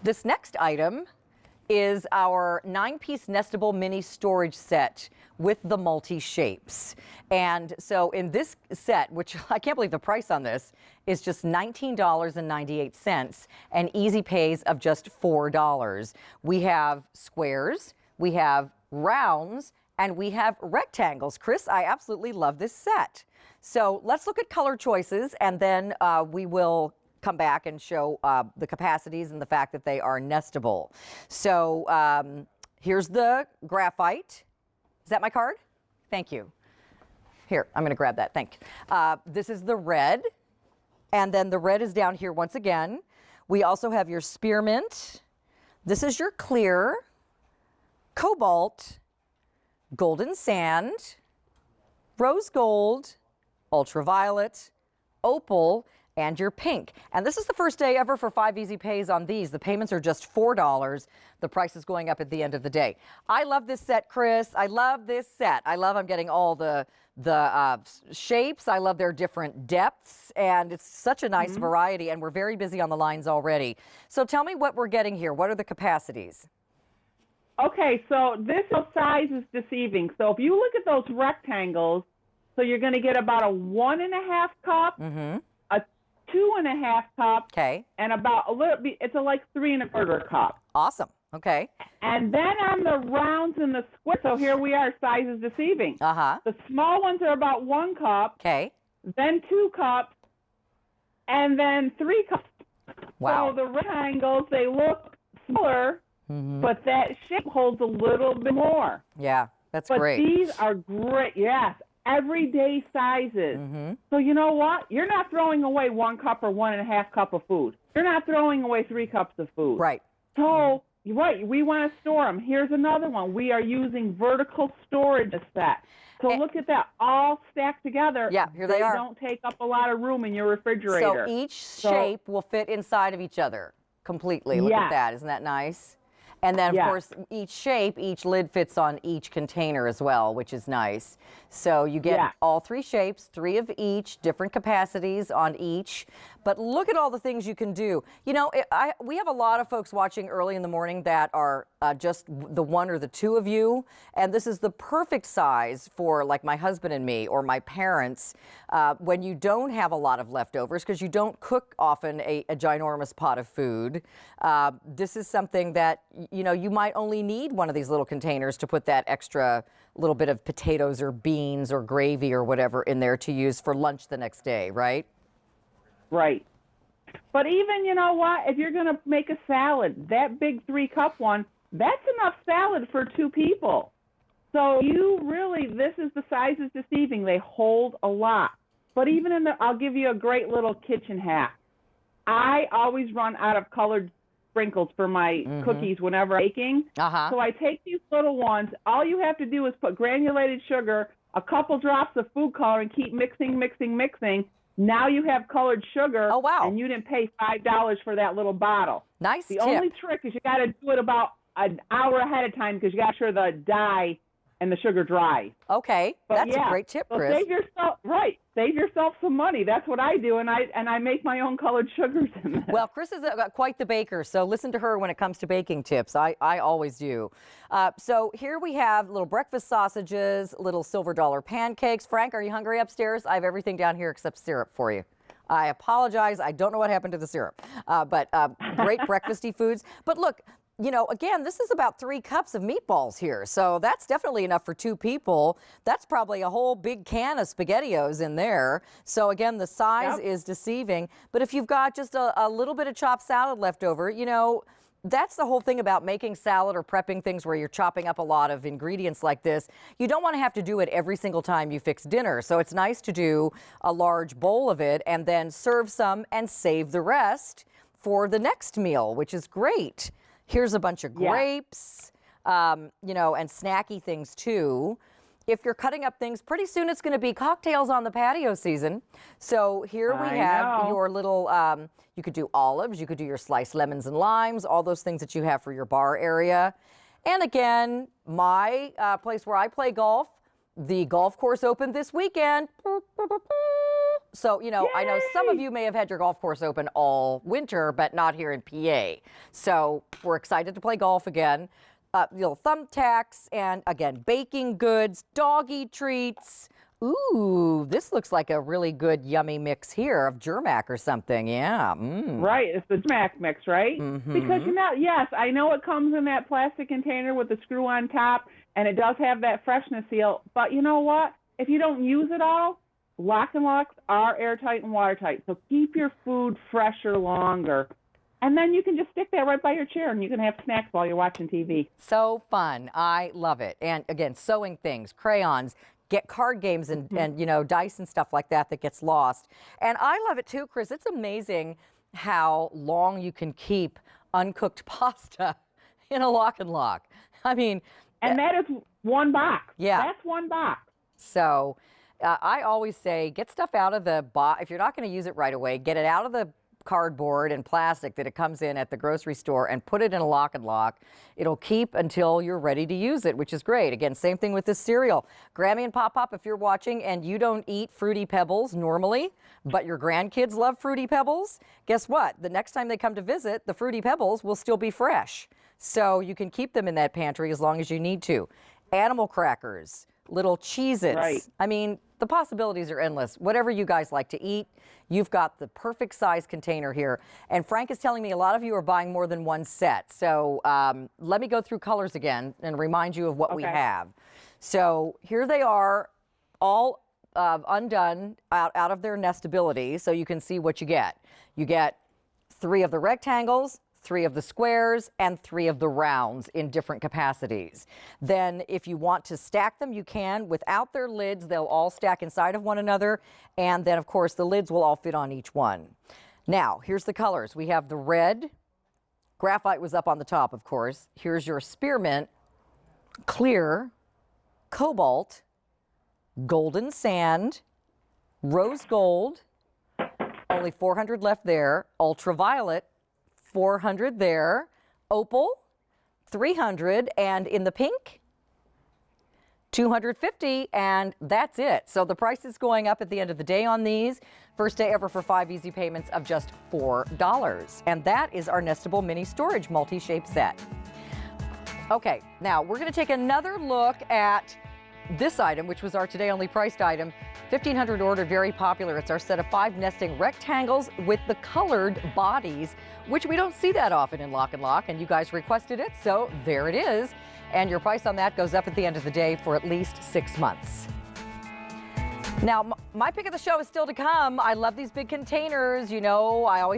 This next item is our 9-piece Nestable mini storage set with the multi-shapes. And so in this set, which I can't believe the price on this, is just $19.98 and easy pays of just $4. We have squares, we have rounds, and we have rectangles. Chris, I absolutely love this set. So let's look at color choices, and then we will come back and show the capacities and the fact that they are nestable. So here's the graphite. Is that my card? Thank you. Here, I'm going to grab that. Thank you. This is the red, and then the red is down here once again. We also have your spearmint. This is your clear, cobalt, golden sand, rose gold, ultraviolet, opal, and your pink. And this is the first day ever for 5 easy pays on these. The payments are just $4. The price is going up at the end of the day. I love this set, Chris. I love this set. I'm getting all the shapes. I love their different depths, and it's such a nice variety, and we're very busy on the lines already. So tell me what we're getting here. What are the capacities? Okay, so this size is deceiving. So if you look at those rectangles, so you're going to get about a 1.5 cup, a 2.5 cup, okay, and about a little bit, it's like 3.25 cup. Awesome. Okay. And then on the rounds and the square, so here we are, size is deceiving. The small ones are about 1 cup, okay, then 2 cups, and then 3 cups. Wow. So the rectangles, they look smaller, but that shape holds a little bit more. Yeah, that's but great. But these are great, yes, everyday sizes. So you know what? You're not throwing away 1 cup or 1.5 cup of food. You're not throwing away 3 cups of food. Right. So, right, we want to store them. Here's another one. We are using vertical storage set. So look at that, all stacked together. Yeah, here they are. They don't take up a lot of room in your refrigerator. So each shape will fit inside of each other completely. Look at that. Isn't that nice? And then, of course, each shape, each lid fits on each container as well, which is nice. So you get all 3 shapes, 3 of each, different capacities on each. But look at all the things you can do. You know, we have a lot of folks watching early in the morning that are just the 1 or the 2 of you. And this is the perfect size for like my husband and me or my parents when you don't have a lot of leftovers because you don't cook often a ginormous pot of food. This is something that, you know, you might only need one of these little containers to put that extra little bit of potatoes or beans or gravy or whatever in there to use for lunch the next day, right? Right. But even, you know what, if you're going to make a salad, that big 3-cup one, that's enough salad for 2 people. So you really, this is the size is deceiving. They hold a lot. But even in I'll give you a great little kitchen hack. I always run out of colored sprinkles for my cookies whenever I'm baking. So I take these little ones. All you have to do is put granulated sugar, a couple drops of food color, and keep mixing, mixing, mixing. Now you have colored sugar. Oh, wow. And you didn't pay $5 for that little bottle. Nice The tip. only trick is you got to do it about an hour ahead of time because you got to make sure the dye and the sugar dry. Okay, that's a great tip, Chris. So save yourself some money. That's what I do, and I make my own colored sugars in this. Well, Chris is quite the baker, so listen to her when it comes to baking tips. I always do. So here we have little breakfast sausages, little silver dollar pancakes. Frank, are you hungry upstairs? I have everything down here except syrup for you. I apologize. I don't know what happened to the syrup, but great breakfasty foods. But look, you know, again, this is about 3 cups of meatballs here. So that's definitely enough for 2 people. That's probably a whole big can of SpaghettiOs in there. So again, the size is deceiving. But if you've got just a little bit of chopped salad left over, you know, that's the whole thing about making salad or prepping things where you're chopping up a lot of ingredients like this. You don't want to have to do it every single time you fix dinner. So it's nice to do a large bowl of it and then serve some and save the rest for the next meal, which is great. Here's a bunch of grapes, you know, and snacky things too. If you're cutting up things, pretty soon it's going to be cocktails on the patio season. So here we have your little, you could do olives, you could do your sliced lemons and limes, all those things that you have for your bar area. And again, my place where I play golf, the golf course opened this weekend. So, you know, I know some of Yay! you may have had your golf course open all winter, but not here in PA. So we're excited to play golf again. Little thumbtacks and, again, baking goods, doggy treats. Ooh, this looks like a really good, yummy mix here of Germac or something. Yeah. Right, it's the Mac mix, right? Because yes, I know it comes in that plastic container with the screw on top, and it does have that freshness seal. But you know what? If you don't use it all, LocknLocks are airtight and watertight, so keep your food fresher longer. And then you can just stick that right by your chair, and you can have snacks while you're watching TV. So fun. I love it. And again, sewing things, crayons, get card games and you know, dice and stuff like that gets lost. And I love it too, Chris. It's amazing how long you can keep uncooked pasta in a LocknLock. I mean, and that is one box. Yeah. That's one box. So I always say get stuff out of the box. If you're not going to use it right away, get it out of the cardboard and plastic that it comes in at the grocery store and put it in a LocknLock. It'll keep until you're ready to use it, which is great. Again, same thing with this cereal. Grammy and Pop Pop, if you're watching and you don't eat Fruity Pebbles normally, but your grandkids love Fruity Pebbles, guess what? The next time they come to visit, the Fruity Pebbles will still be fresh. So you can keep them in that pantry as long as you need to. Animal crackers, little Cheez-Its. Right. I mean, the possibilities are endless. Whatever you guys like to eat, you've got the perfect size container here. And Frank is telling me a lot of you are buying more than one set. So let me go through colors again and remind you of what we have. So here they are, all undone out of their nestability, so you can see what you get. You get 3 of the rectangles, 3 of the squares, and 3 of the rounds in different capacities. Then if you want to stack them, you can. Without their lids, they'll all stack inside of one another. And then, of course, the lids will all fit on each one. Now, here's the colors. We have the red. Graphite was up on the top, of course. Here's your spearmint, clear, cobalt, golden sand, rose gold, only 400 left there, ultraviolet, 400 there, opal, 300, and in the pink, 250, and that's it. So the price is going up at the end of the day on these. First day ever for 5 easy payments of just $4. And that is our Nestable mini storage multi-shape set. Okay, now we're going to take another look at this item, which was our today only priced item. 1,500 order, very popular. It's our set of 5 nesting rectangles with the colored bodies, which we don't see that often in LocknLock, and you guys requested it, so there it is. And your price on that goes up at the end of the day for at least 6 months. Now, my pick of the show is still to come. I love these big containers. You know, I always